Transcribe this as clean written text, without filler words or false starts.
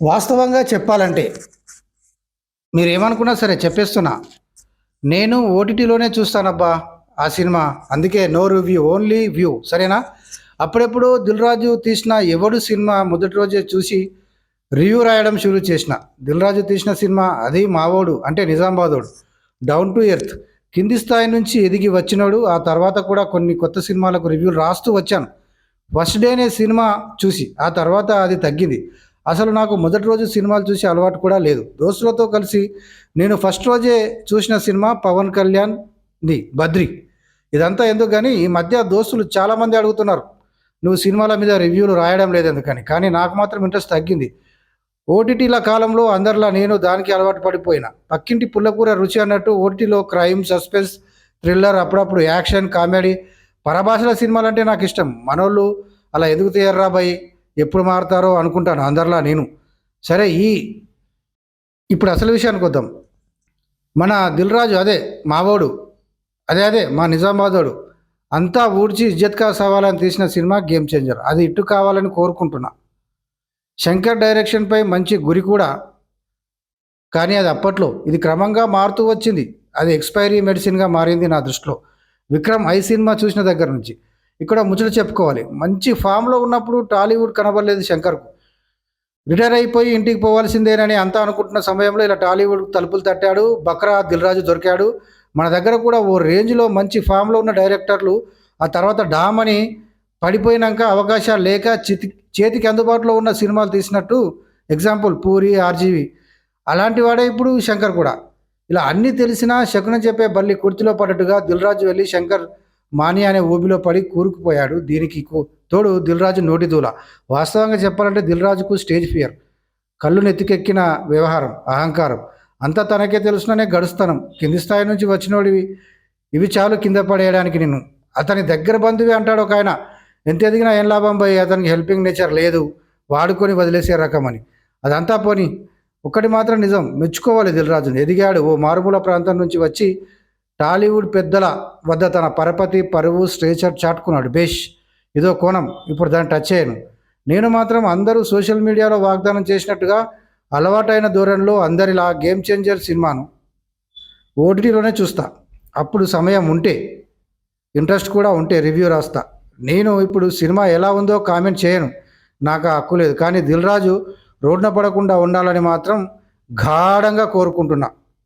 వాస్తవంగా చెప్పాలంటే మీరేమనుకున్నా సరే చెప్పేస్తున్నా. నేను ఓటీటీలోనే చూస్తానబ్బా ఆ సినిమా. అందుకే నో రివ్యూ, ఓన్లీ వ్యూ. సరేనా? అప్పుడెప్పుడు దిల్ రాజు తీసిన ఎవడు సినిమా మొదటి రోజే చూసి రివ్యూ రాయడం షురూ చేసిన. దిల్ రాజు తీసిన సినిమా అది మావోడు, అంటే నిజామాబాదోడు, డౌన్ టు ఎర్త్, కింది స్థాయి నుంచి ఎదిగి వచ్చినోడు. ఆ తర్వాత కూడా కొన్ని కొత్త సినిమాలకు రివ్యూలు రాస్తూ వచ్చాను. ఫస్ట్ డేనే సినిమా చూసి ఆ తర్వాత అది తగ్గింది. అసలు నాకు మొదటి రోజు సినిమాలు చూసి అలవాటు కూడా లేదు. దోస్తులతో కలిసి నేను ఫస్ట్ రోజే చూసిన సినిమా పవన్ కళ్యాణ్ది బద్రి. ఇదంతా ఎందుకు కానీ ఈ మధ్య దోస్తులు చాలామంది అడుగుతున్నారు, నువ్వు సినిమాల మీద రివ్యూలు రాయడం లేదు ఎందుకని. కానీ నాకు మాత్రం ఇంట్రెస్ట్ తగ్గింది. ఓటీటీల కాలంలో అందరిలా నేను దానికి అలవాటు పడిపోయినా. పక్కింటి పుల్లకూర రుచి అన్నట్టు ఓటీటీలో క్రైమ్, సస్పెన్స్, థ్రిల్లర్, అప్పుడప్పుడు యాక్షన్, కామెడీ, పరభాషల సినిమాలంటే నాకు ఇష్టం. మనోళ్ళు అలా ఎందుకు తీయర్రా భయ్, ఎప్పుడు మారుతారో అనుకుంటాను అందరిలా నేను. సరే, ఇప్పుడు అసలు విషయానికి వద్దాం. మన దిల్ రాజు అదే మావోడు, అదే మా నిజామాబాదోడు, అంతా ఊడ్చి ఇజ్జత్ కా సవాలని తీసిన సినిమా గేమ్ చేంజర్. అది ఇట్టు కావాలని కోరుకుంటున్నా. శంకర్ డైరెక్షన్పై మంచి గురి కూడా, కానీ అది అప్పట్లో, ఇది క్రమంగా మారుతూ వచ్చింది. అది ఎక్స్పైరీ మెడిసిన్గా మారింది నా దృష్టిలో. విక్రమ్ ఐ సినిమా చూసిన దగ్గర నుంచి. ఇక్కడ ముచ్చట చెప్పుకోవాలి, మంచి ఫామ్లో ఉన్నప్పుడు టాలీవుడ్ కనబడలేదు శంకర్కు. రిటైర్ అయిపోయి ఇంటికి పోవాల్సిందేనని అంతా అనుకుంటున్న సమయంలో ఇలా టాలీవుడ్ తలుపులు తట్టాడు. బక్రా దిల్ రాజు దొరికాడు. మన దగ్గర కూడా ఓ రేంజ్లో మంచి ఫామ్లో ఉన్న డైరెక్టర్లు ఆ తర్వాత డామ్ అని పడిపోయినాక అవకాశాలు లేక చేతికి అందుబాటులో ఉన్న సినిమాలు తీసినట్టు. Example puri, RGV. అలాంటి వాడే ఇప్పుడు శంకర్ కూడా. ఇలా అన్నీ తెలిసినా శకునం చెప్పే బల్లి కుర్తిలో పడ్డట్టుగా దిల్ రాజు వెళ్ళి శంకర్ మాని అనే ఊబిలో పడి కూరుకుపోయాడు. దీనికి తోడు దిల్ రాజు నోటి దూల. వాస్తవంగా చెప్పాలంటే దిల్ రాజుకు స్టేజ్ ఫియర్, కళ్ళు నెత్తికెక్కిన వ్యవహారం, అహంకారం, అంతా తనకే తెలుసుననే గడుస్తానం. కింది స్థాయి నుంచి వచ్చినోడివి, ఇవి చాలు కింద పడేయడానికి నిన్ను. అతని దగ్గర బంధువే అంటాడు ఒక ఆయన, ఎంత ఎదిగినా ఏం లాభం పోయి, అతనికి హెల్పింగ్ నేచర్ లేదు, వాడుకొని వదిలేసే రకం అని. అదంతా పోని, ఒక్కటి మాత్రం నిజం, మెచ్చుకోవాలి దిల్ రాజుని. ఎదిగాడు. ఓ మారుమూల ప్రాంతం నుంచి వచ్చి టాలీవుడ్ పెద్దల వద్ద తన పరపతి, పరువు, స్ట్రేచర్ చాటుకున్నాడు. బేష్, ఇదో కోణం. ఇప్పుడు దాన్ని టచ్ చేయను. నేను మాత్రం అందరూ సోషల్ మీడియాలో వాగ్దానం చేసినట్టుగా అలవాటైన ధోరణిలో అందరిలా గేమ్ చేంజర్ సినిమాను ఓటీటీలోనే చూస్తా. అప్పుడు సమయం ఉంటే, ఇంట్రెస్ట్ కూడా ఉంటే రివ్యూ రాస్తా. నేను ఇప్పుడు సినిమా ఎలా ఉందో కామెంట్ చేయను, నాకు ఆ హక్కు లేదు. కానీ దిల్ రాజు రోడ్న పడకుండా ఉండాలని మాత్రం గాఢంగా కోరుకుంటున్నా.